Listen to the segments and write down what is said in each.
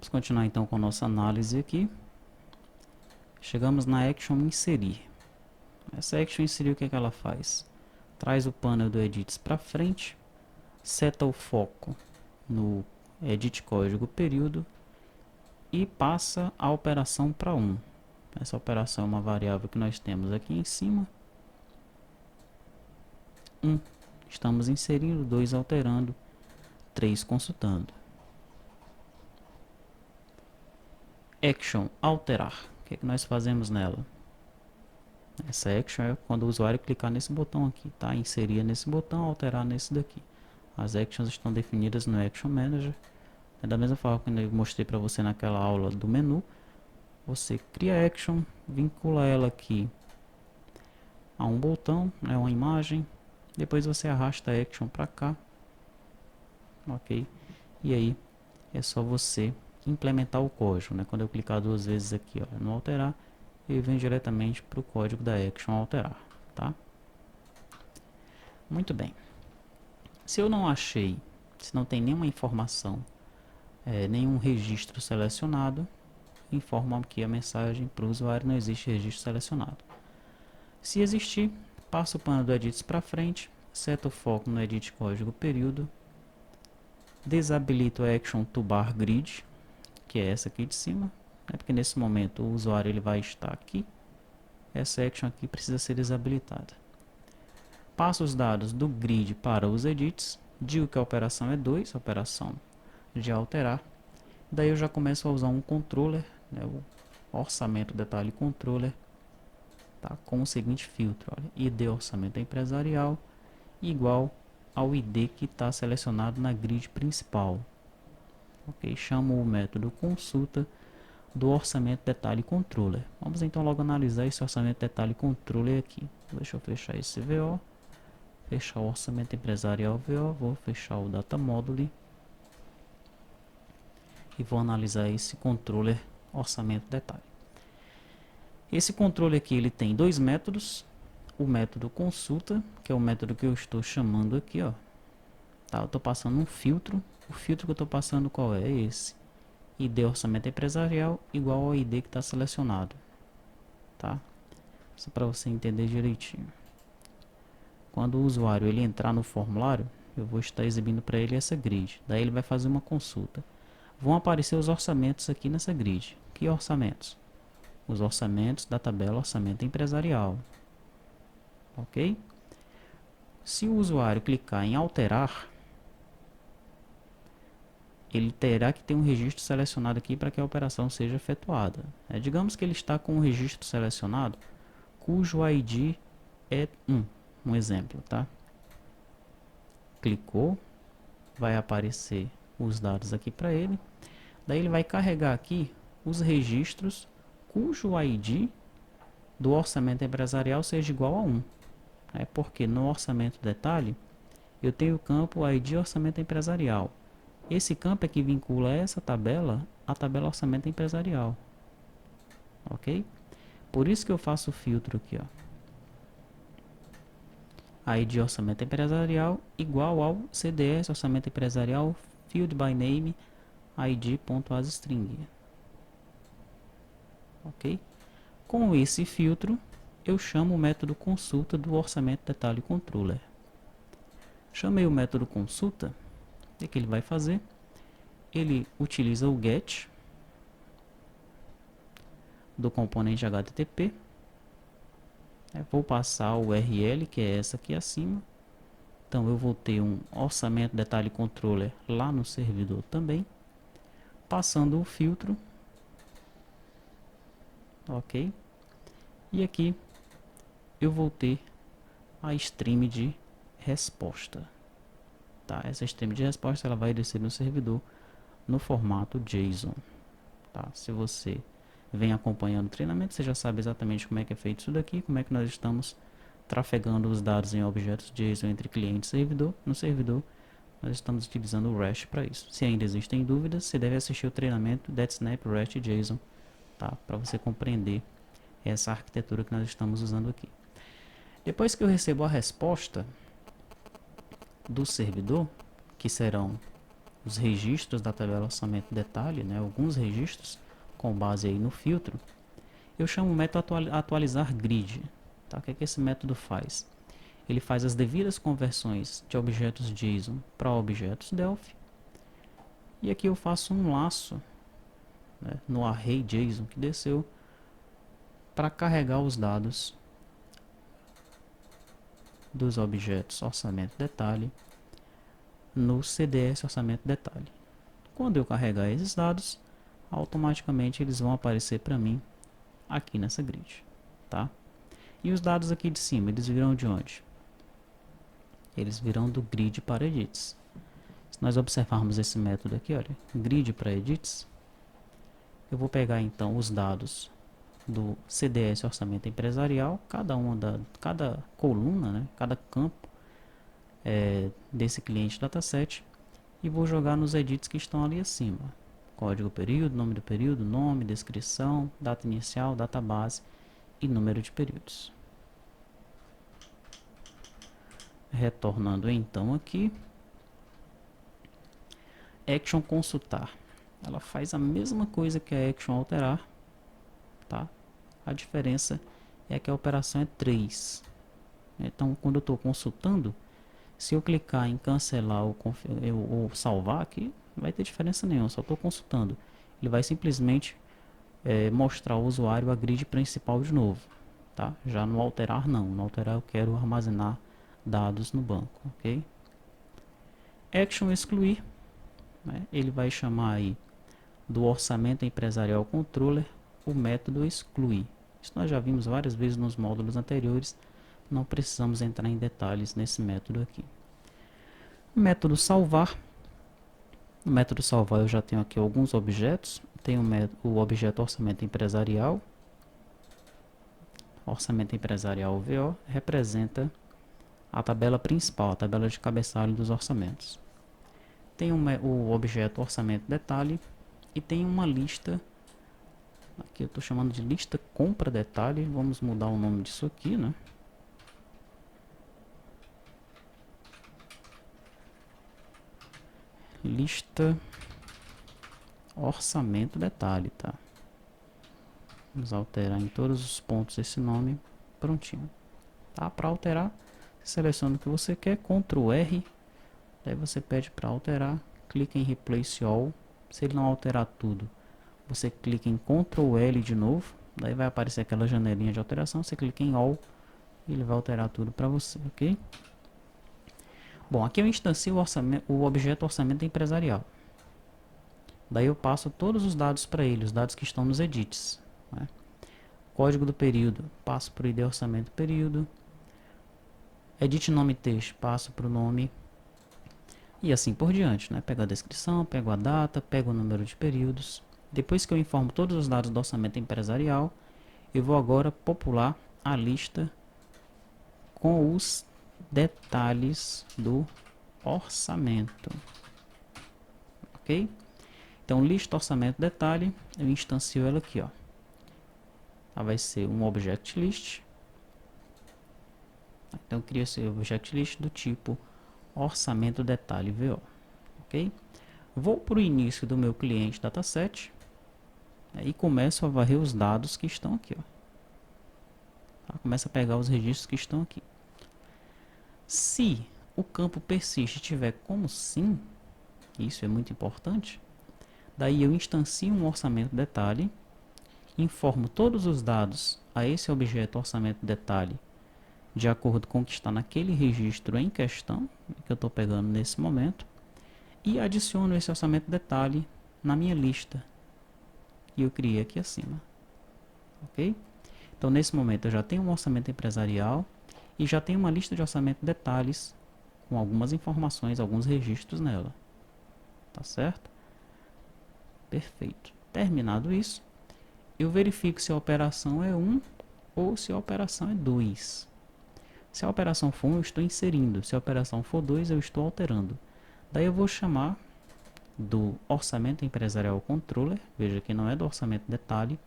Vamos continuar então com a nossa análise aqui. Chegamos na action inserir. Essa action inserir, o que é que ela faz? Traz o panel do edits para frente, seta o foco no edit código período e passa a operação para 1. Essa operação é uma variável que nós temos aqui em cima. 1 estamos inserindo, 2 alterando, 3 consultando. Action alterar. O que é que nós fazemos nela? Essa action é quando o usuário clicar nesse botão aqui, tá? Inserir nesse botão, alterar nesse daqui. As actions estão definidas no Action Manager. É da mesma forma que eu mostrei para você naquela aula do menu. Você cria a action, vincula ela aqui a um botão, né, uma imagem. Depois você arrasta a action para cá. Ok? E aí é só você implementar o código, né? Quando eu clicar 2 vezes aqui, ó, no alterar, ele vem diretamente para o código da action alterar, tá? Muito bem. Se eu não achei, se não tem nenhuma informação, nenhum registro selecionado, informa aqui a mensagem para o usuário: não existe registro selecionado. Se existir, passa o panel do edits para frente, seta o foco no edit código período, desabilita o action toolbar grid, que é essa aqui de cima, né, porque nesse momento o usuário ele vai estar aqui. Essa action aqui precisa ser desabilitada. Passa os dados do grid para os edits, digo que a operação é 2, a operação de alterar. Daí eu já começo a usar um controller, né, o orçamento detalhe controller, tá, com o seguinte filtro: olha, ID orçamento empresarial igual ao ID que está selecionado na grid principal. Ok, chamo o método consulta do orçamento detalhe controller. Vamos então logo analisar esse orçamento detalhe controller aqui. Deixa eu fechar esse VO, fechar o orçamento empresarial VO, vou fechar o data module e vou analisar esse controller orçamento detalhe. Esse controle aqui ele tem 2 métodos. O método consulta, que é o método que eu estou chamando aqui, ó. Tá, eu estou passando um filtro. O filtro que eu estou passando qual é? Esse. ID orçamento empresarial igual ao ID que está selecionado. Tá? Só para você entender direitinho. Quando o usuário ele entrar no formulário, eu vou estar exibindo para ele essa grid. Daí ele vai fazer uma consulta. Vão aparecer os orçamentos aqui nessa grid. Que orçamentos? Os orçamentos da tabela orçamento empresarial. Ok? Se o usuário clicar em alterar, ele terá que ter um registro selecionado aqui para que a operação seja efetuada. Digamos que ele está com um registro selecionado cujo ID é 1. Um exemplo, tá? Clicou, vai aparecer os dados aqui para ele. Daí ele vai carregar aqui os registros cujo ID do orçamento empresarial seja igual a 1. Porque no orçamento detalhe eu tenho o campo ID orçamento empresarial. Esse campo é que vincula essa tabela à tabela orçamento empresarial. Ok? Por isso que eu faço o filtro aqui, ó. ID orçamento empresarial igual ao CDS orçamento empresarial field by name id.asstring. Ok? Com esse filtro, eu chamo o método consulta do orçamento detalhe controller. Chamei o método consulta. O que ele vai fazer? Ele utiliza o get do componente HTTP. Vou passar o URL, que é essa aqui acima. Então eu vou ter um orçamento detalhe controller lá no servidor também. Passando o filtro. Ok? E aqui eu vou ter a stream de resposta. Tá? Essa stream de resposta ela vai descer no servidor no formato JSON. Tá? Se você vem acompanhando o treinamento, você já sabe exatamente como é que é feito isso daqui, como é que nós estamos trafegando os dados em objetos JSON entre cliente e servidor. No servidor, nós estamos utilizando o REST para isso. Se ainda existem dúvidas, você deve assistir o treinamento DetSnap REST JSON, tá? Para você compreender essa arquitetura que nós estamos usando aqui. Depois que eu recebo a resposta do servidor, que serão os registros da tabela orçamento detalhe, né, alguns registros com base aí no filtro, eu chamo o método atualizar grid. Tá? O que é que esse método faz? Ele faz as devidas conversões de objetos JSON para objetos Delphi. E aqui eu faço um laço, né, no array JSON que desceu para carregar os dados dos objetos orçamento detalhe no CDS orçamento detalhe. Quando eu carregar esses dados, automaticamente eles vão aparecer para mim aqui nessa grid, tá? E os dados aqui de cima, eles virão de onde? Eles virão do grid para edits. Se nós observarmos esse método aqui, olha, grid para edits, eu vou pegar então os dados do CDS orçamento empresarial, cada coluna, né, cada campo desse cliente dataset, e vou jogar nos edits que estão ali acima. Código período, nome do período, nome, descrição, data inicial, data base e número de períodos. Retornando então aqui, action consultar. Ela faz a mesma coisa que a action alterar, tá? A diferença é que a operação é 3. Então, quando eu estou consultando, se eu clicar em cancelar ou salvar aqui, não vai ter diferença nenhuma, só estou consultando. Ele vai simplesmente mostrar ao usuário a grid principal de novo, tá? Já no alterar não, no alterar eu quero armazenar dados no banco, ok? Action excluir, né? Ele vai chamar aí do orçamento empresarial controller o método excluir. Isso nós já vimos várias vezes nos módulos anteriores, não precisamos entrar em detalhes nesse método aqui. Método salvar. No método salvar eu já tenho aqui alguns objetos. Tenho o objeto orçamento empresarial. Orçamento empresarial VO representa a tabela principal, a tabela de cabeçalho dos orçamentos. Tem o objeto orçamento detalhe e tem uma lista, aqui eu estou chamando de lista compra detalhe, vamos mudar o nome disso aqui, né? Lista orçamento detalhe, tá? Vamos alterar em todos os pontos esse nome, prontinho. Tá? Para alterar, seleciona o que você quer, Ctrl R, daí você pede para alterar, clica em Replace All. Se ele não alterar tudo, você clica em Ctrl L de novo, daí vai aparecer aquela janelinha de alteração, você clica em All e ele vai alterar tudo para você, ok? Bom, aqui eu instancio o objeto orçamento empresarial. Daí eu passo todos os dados para ele, os dados que estão nos edits, né? Código do período, passo para o ID orçamento período. Edit nome texto, passo para o nome. E assim por diante, né? Pego a descrição, pego a data, pego o número de períodos. Depois que eu informo todos os dados do orçamento empresarial, eu vou agora popular a lista com os detalhes do orçamento. Ok? Então, lista orçamento detalhe, eu instancio ela aqui, ó. Ela vai ser um object list. Então, eu crio esse object list do tipo orçamento detalhe VO, ok? Vou para o início do meu cliente dataset, né, e começo a varrer os dados que estão aqui, ó. Tá? Começa a pegar os registros que estão aqui. Se o campo persiste tiver como sim, isso é muito importante, daí eu instancio um orçamento detalhe, informo todos os dados a esse objeto orçamento detalhe de acordo com o que está naquele registro em questão, que eu estou pegando nesse momento, e adiciono esse orçamento detalhe na minha lista que eu criei aqui acima, ok? Então nesse momento eu já tenho um orçamento empresarial e já tenho uma lista de orçamento detalhes com algumas informações, alguns registros nela, tá certo? Perfeito. Terminado isso, eu verifico se a operação é 1 ou se a operação é 2. Se a operação for 1, eu estou inserindo. Se a operação for 2, eu estou alterando. Daí eu vou chamar do orçamento empresarial controller. Veja que não é do orçamento detalhe.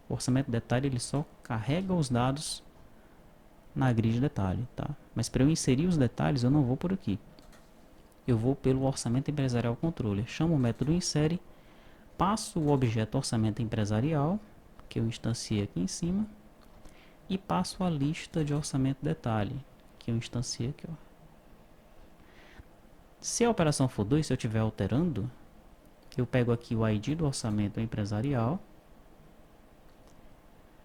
O orçamento detalhe ele só carrega os dados na grid detalhe, tá? Mas para eu inserir os detalhes, eu não vou por aqui. eu vou pelo orçamento empresarial controller. Chamo o método insere, passo o objeto orçamento empresarial, que eu instanciei aqui em cima, e passo a lista de orçamento detalhe, que eu instanciei aqui, ó. Se a operação for 2, se eu estiver alterando, eu pego aqui o ID do orçamento empresarial,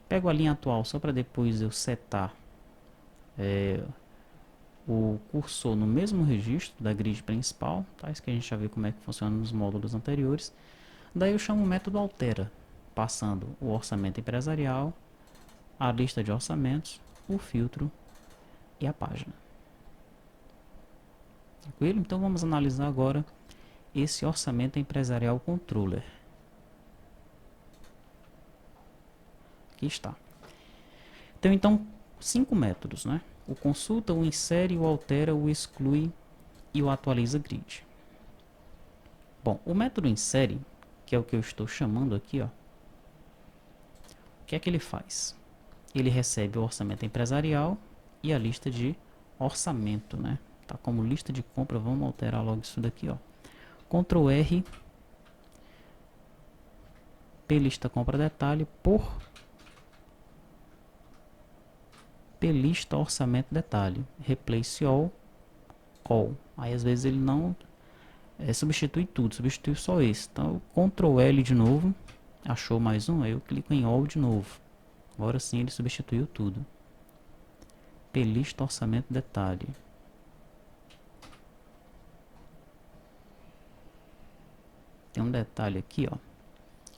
pego a linha atual só para depois eu setar o cursor no mesmo registro da grid principal, tá? Isso que a gente já viu como é que funciona nos módulos anteriores. Daí eu chamo o método altera, passando o orçamento empresarial, a lista de orçamentos, o filtro e a página. Tranquilo? Então vamos analisar agora esse orçamento empresarial controller. Aqui está. Então 5 métodos, né? O consulta, o insere, o altera, o exclui e o atualiza grid. Bom, o método insere, que é o que eu estou chamando aqui, ó, o que é que ele faz? Ele recebe o orçamento empresarial e a lista de orçamento, né? Tá como lista de compra, vamos alterar logo isso daqui, ó. Ctrl R, P lista compra detalhe por P lista orçamento detalhe, replace all. Aí às vezes ele não substitui tudo, substitui só esse. Então Ctrl L de novo, achou mais um, aí eu clico em all de novo. Agora sim ele substituiu tudo. P lista orçamento detalhe. Tem um detalhe aqui, ó.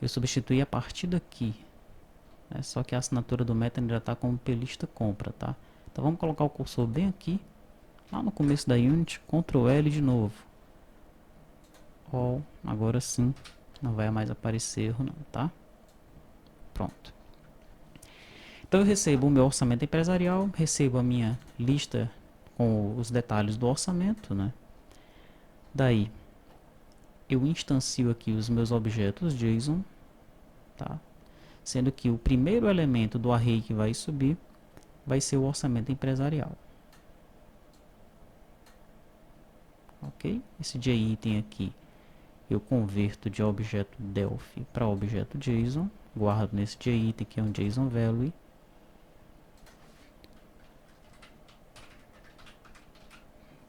Eu substituí a partir daqui, né? Só que a assinatura do método já está como plista compra, tá? Então vamos colocar o cursor bem aqui, lá no começo da Unity, Ctrl L de novo. All, agora sim, não vai mais aparecer erro não, tá? Pronto. Então eu recebo o meu orçamento empresarial, recebo a minha lista com os detalhes do orçamento, né? Daí eu instancio aqui os meus objetos JSON, tá? Sendo que o primeiro elemento do array que vai subir vai ser o orçamento empresarial. Ok? Esse JItem aqui eu converto de objeto Delphi para objeto JSON, guardo nesse JItem que é um JSON value.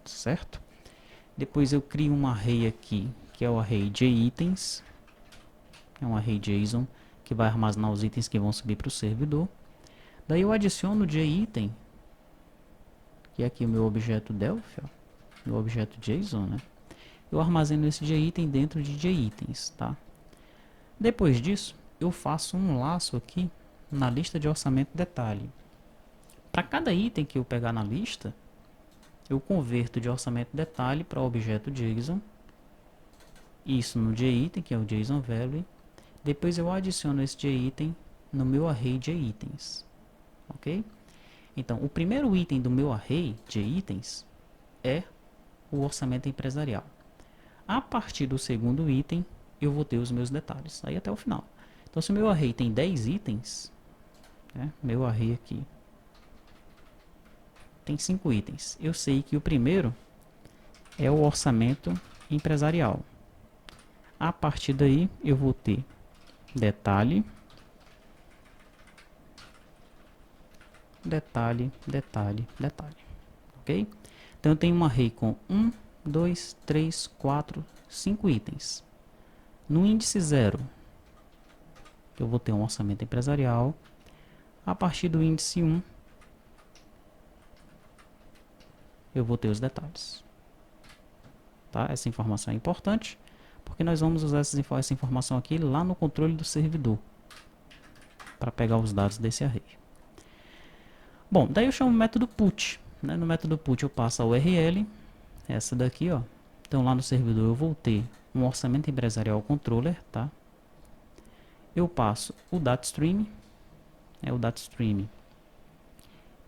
Certo? Depois eu crio um array aqui, que é o array JItens, é um array JSON que vai armazenar os itens que vão subir para o servidor. Daí eu adiciono o JItem, que é aqui o meu objeto Delphi, ó, meu objeto JSON, né? Eu armazeno esse JItem dentro de JItens, tá? Depois disso, eu faço um laço aqui na lista de orçamento detalhe. Para cada item que eu pegar na lista, eu converto de orçamento detalhe para objeto JSON, isso no JItem, que é o JSON value. Depois eu adiciono esse JItem no meu array JItens, ok? Então, o primeiro item do meu array JItens é o orçamento empresarial. A partir do segundo item, eu vou ter os meus detalhes, aí até o final. Então, se o meu array tem 10 itens, né, meu array aqui tem 5 itens. Eu sei que o primeiro é o orçamento empresarial. A partir daí, eu vou ter detalhe, detalhe, detalhe, detalhe. Ok? Então, eu tenho um array com 1, 2, 3, 4, 5 itens. No índice 0, eu vou ter um orçamento empresarial. A partir do índice 1, eu vou ter os detalhes. Tá? Essa informação é importante, porque nós vamos usar essa informação aqui lá no controle do servidor, para pegar os dados desse array. Bom, daí eu chamo o método put. Né? No método put eu passo a URL, essa daqui, ó. Então lá no servidor eu vou ter um orçamento empresarial controller, tá? Eu passo o datastream, o datastream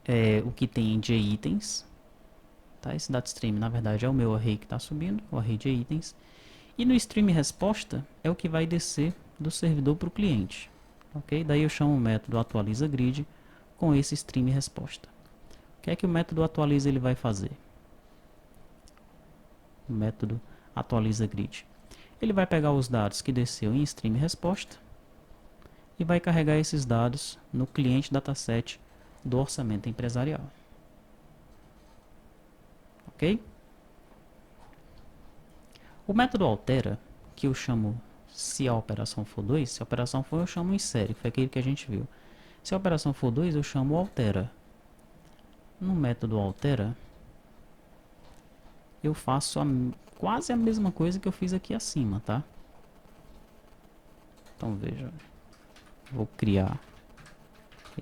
é o que tem de itens, tá? Esse datastream na verdade é o meu array que está subindo, o array de itens. E no stream resposta é o que vai descer do servidor para o cliente, ok? Daí eu chamo o método atualiza grid com esse stream resposta. O que é que o método atualiza ele vai fazer? o método atualiza grid. Ele vai pegar os dados que desceu em stream resposta e vai carregar esses dados no cliente dataset do orçamento empresarial. Ok? O método altera, que eu chamo se a operação for 2, se a operação for eu chamo insere, que foi aquele que a gente viu. Se a operação for 2, eu chamo altera. No método altera, eu faço quase a mesma coisa que eu fiz aqui acima, tá? Então veja, vou criar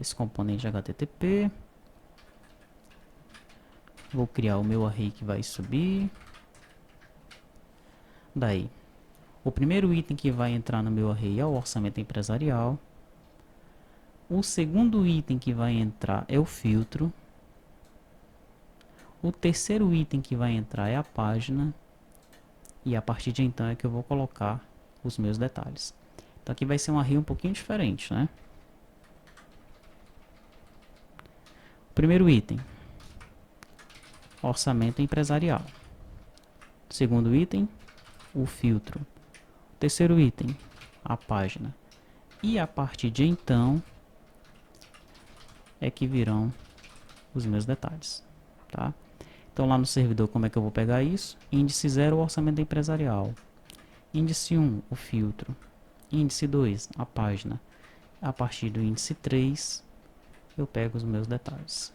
esse componente HTTP, vou criar o meu array que vai subir. Daí, o primeiro item que vai entrar no meu array é o orçamento empresarial. O segundo item que vai entrar é o filtro. O terceiro item que vai entrar é a página. E a partir de então é que eu vou colocar os meus detalhes. Então aqui vai ser um array um pouquinho diferente, né? Primeiro item, orçamento empresarial. Segundo item, o filtro. Terceiro item, a página. E a partir de então é que virão os meus detalhes, tá? Então lá no servidor, como é que eu vou pegar isso? Índice 0, o orçamento empresarial. Índice 1, o filtro. Índice 2, a página. A partir do índice 3, eu pego os meus detalhes.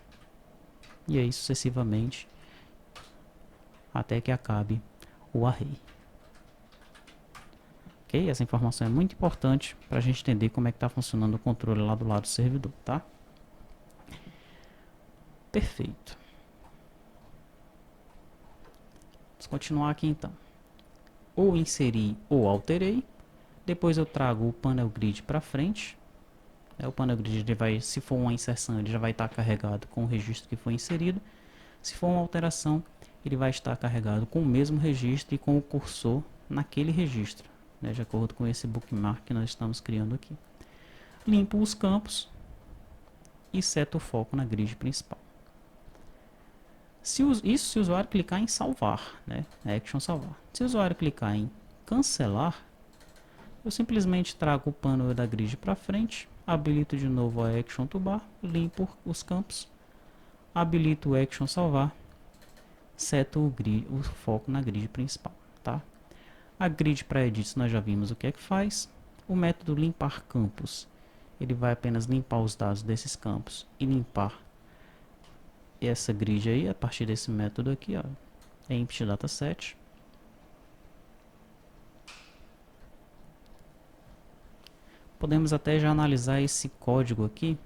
E aí sucessivamente, até que acabe o array. Ok? Essa informação é muito importante para a gente entender como é que está funcionando o controle lá do lado do servidor, tá? Perfeito. Vamos continuar aqui então. Ou inseri ou alterei. Depois eu trago o panel grid para frente. O panel grid, ele vai, se for uma inserção, ele já vai estar carregado com o registro que foi inserido. Se for uma alteração, ele vai estar carregado com o mesmo registro e com o cursor naquele registro, né, de acordo com esse bookmark que nós estamos criando aqui. Limpo os campos e seto o foco na grid principal. Se o usuário clicar em salvar, né, action salvar. Se o usuário clicar em cancelar, eu simplesmente trago o pano da grid para frente, habilito de novo a action toolbar, limpo os campos, habilito o action salvar, seto o foco na grid principal, tá? A grid para edits nós já vimos o que é que faz. O método limpar campos, ele vai apenas limpar os dados desses campos e limpar essa grid aí a partir desse método aqui, ó, empty dataset. Podemos até já analisar esse código aqui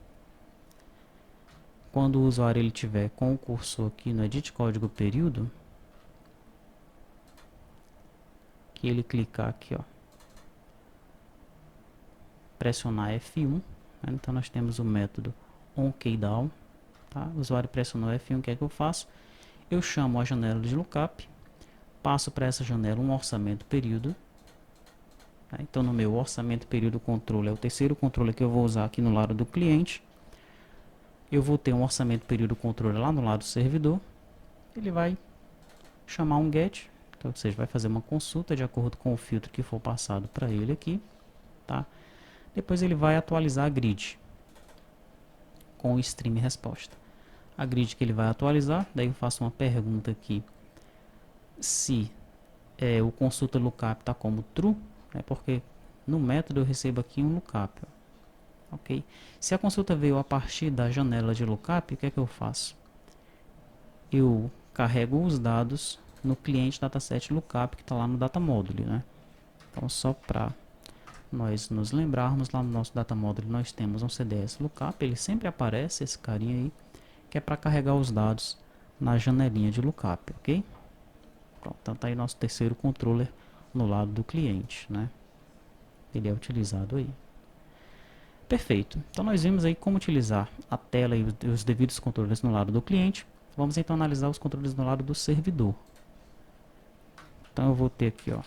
quando o usuário ele tiver com o cursor aqui no edit código período, que ele clicar aqui, ó, pressionar F1, né? Então nós temos o método onKeyDown, tá? O usuário pressionou F1, o que é que eu faço? Eu chamo a janela de lookup, passo para essa janela um orçamento período. Tá? Então no meu orçamento período controle é o terceiro controle que eu vou usar aqui no lado do cliente. Eu vou ter um orçamento período controle lá no lado do servidor. Ele vai chamar um get, então, ou seja, vai fazer uma consulta de acordo com o filtro que for passado para ele aqui, tá? Depois ele vai atualizar a grid com o stream resposta. A grid que ele vai atualizar, daí eu faço uma pergunta aqui se o consulta lookup está como true, né, porque no método eu recebo aqui um lookup, ó, ok? Se a consulta veio a partir da janela de lookup, o que é que eu faço? Eu carrego os dados no cliente dataset lookup que está lá no data module, né? Então só para nós nos lembrarmos, lá no nosso data module nós temos um CDS lookup, ele sempre aparece esse carinha aí, que é para carregar os dados na janelinha de lookup, ok? Pronto, então tá aí nosso terceiro controller no lado do cliente, né? Ele é utilizado aí. Perfeito. Então nós vimos aí como utilizar a tela e os devidos controles no lado do cliente. Vamos então analisar os controles no lado do servidor. Então eu vou ter aqui, ó,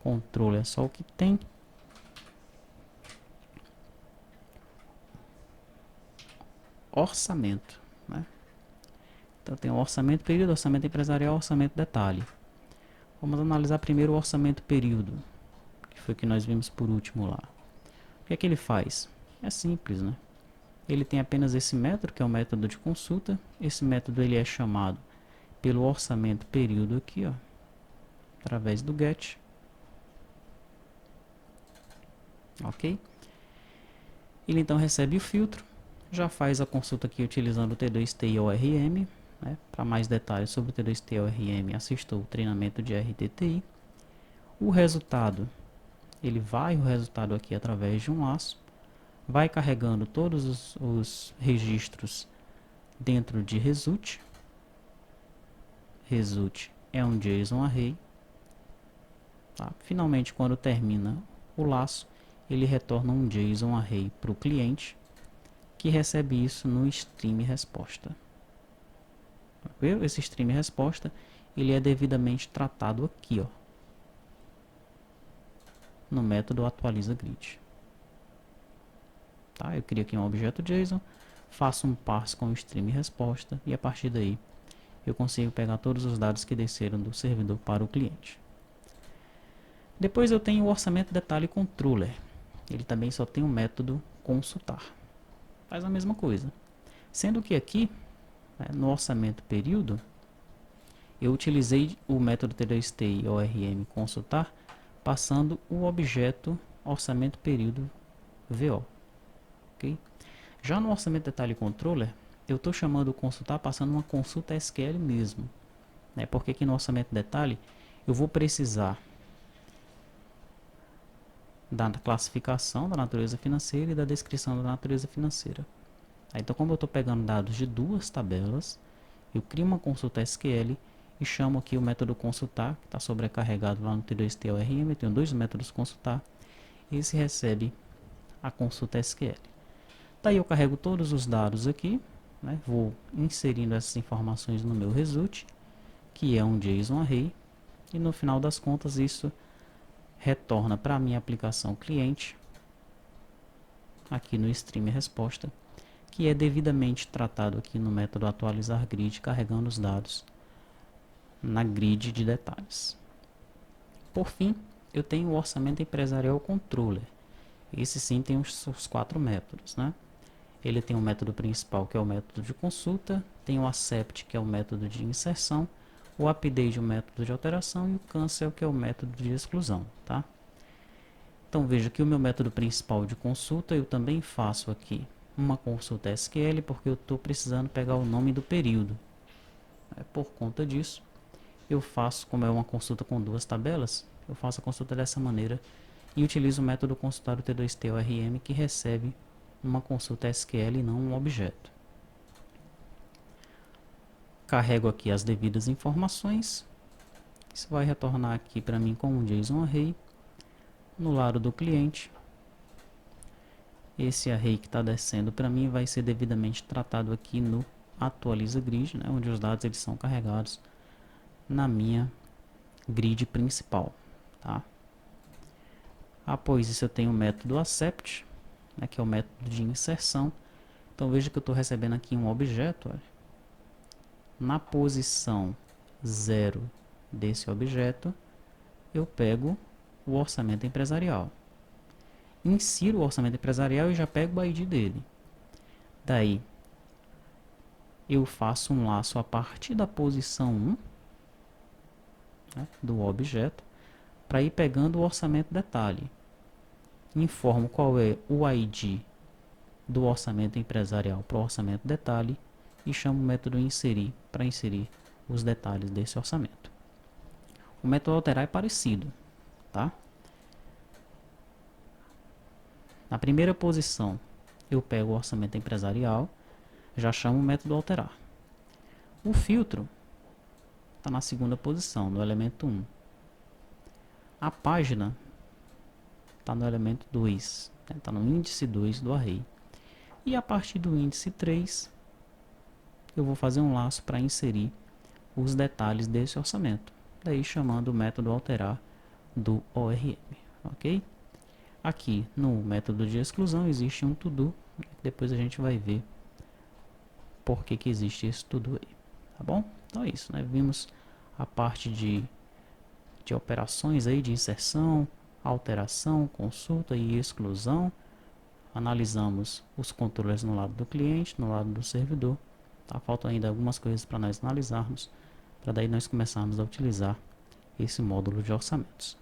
controle é só o que tem. Orçamento, né? Então tem o orçamento período, orçamento empresarial, orçamento detalhe. Vamos analisar primeiro o orçamento período, que foi o que nós vimos por último lá. O que é que ele faz? É simples, né? Ele tem apenas esse método, que é o método de consulta. Esse método ele é chamado pelo orçamento período aqui, ó, através do get. Ok? Ele então recebe o filtro, já faz a consulta aqui utilizando o T2TI-ORM. Né? Para mais detalhes sobre o T2TI-ORM, assista o treinamento de RTTI. O resultado, ele vai o resultado aqui através de um laço, vai carregando todos os registros dentro de result. Result é um JSON array. Tá? Finalmente, quando termina o laço, ele retorna um JSON array para o cliente, que recebe isso no stream resposta. Esse stream resposta ele é devidamente tratado aqui, ó, no método atualiza grid. Tá? Eu crio aqui um objeto JSON, faço um parse com o stream resposta e a partir daí eu consigo pegar todos os dados que desceram do servidor para o cliente. Depois eu tenho o orçamento detalhe controller. Ele também só tem o método consultar. Faz a mesma coisa. Sendo que aqui, né, no orçamento período, eu utilizei o método T2TI-ORM consultar, passando o objeto orçamento período VO. Okay? Já no orçamento detalhe controller, eu estou chamando o consultar passando uma consulta SQL mesmo. Né? Porque aqui no orçamento detalhe, eu vou precisar da classificação da natureza financeira e da descrição da natureza financeira. Então, como eu estou pegando dados de duas tabelas, eu crio uma consulta SQL e chamo aqui o método consultar, que está sobrecarregado lá no T2TORM. Eu tenho dois métodos consultar. Esse recebe a consulta SQL. Daí eu carrego todos os dados aqui, né? Vou inserindo essas informações no meu result, que é um JSON array, e no final das contas isso retorna para a minha aplicação cliente, aqui no stream resposta, que é devidamente tratado aqui no método atualizar grid, carregando os dados na grid de detalhes. Por fim, eu tenho o orçamento empresarial controller. Esse sim tem os quatro métodos, né? Ele tem o método principal, que é o método de consulta, tem o accept, que é o método de inserção, o update, o método de alteração, e o cancel, que é o método de exclusão, tá? Então veja que o meu método principal de consulta, eu também faço aqui uma consulta SQL, porque eu estou precisando pegar o nome do período. Por conta disso, eu faço, como é uma consulta com duas tabelas, eu faço a consulta dessa maneira e utilizo o método consultar T2TORM, que recebe uma consulta SQL e não um objeto. Carrego aqui as devidas informações. Isso vai retornar aqui para mim como um JSON array. No lado do cliente, esse array que está descendo para mim vai ser devidamente tratado aqui no atualiza grid, né, onde os dados eles são carregados na minha grid principal. Tá? Após isso eu tenho o método accept, né, que é o método de inserção. Então veja que eu estou recebendo aqui um objeto. Olha. Na posição 0 desse objeto, eu pego o orçamento empresarial. Insiro o orçamento empresarial e já pego o ID dele. Daí, eu faço um laço a partir da posição 1, né, do objeto, para ir pegando o orçamento detalhe. Informo qual é o ID do orçamento empresarial para o orçamento detalhe e chamo o método inserir para inserir os detalhes desse orçamento. O método alterar é parecido, tá? Na primeira posição, eu pego o orçamento empresarial, já chamo o método alterar. O filtro está na segunda posição, no elemento 1. A página está no elemento 2, está no índice 2 do array. E a partir do índice 3, eu vou fazer um laço para inserir os detalhes desse orçamento. Daí chamando o método alterar do ORM, ok? Aqui no método de exclusão existe um to-do, depois a gente vai ver por que existe esse to-do aí, tá bom? Então é isso, né? Vimos a parte de de operações aí de inserção, alteração, consulta e exclusão. Analisamos os controles no lado do cliente, no lado do servidor. Tá? Faltam ainda algumas coisas para nós analisarmos, para daí nós começarmos a utilizar esse módulo de orçamentos.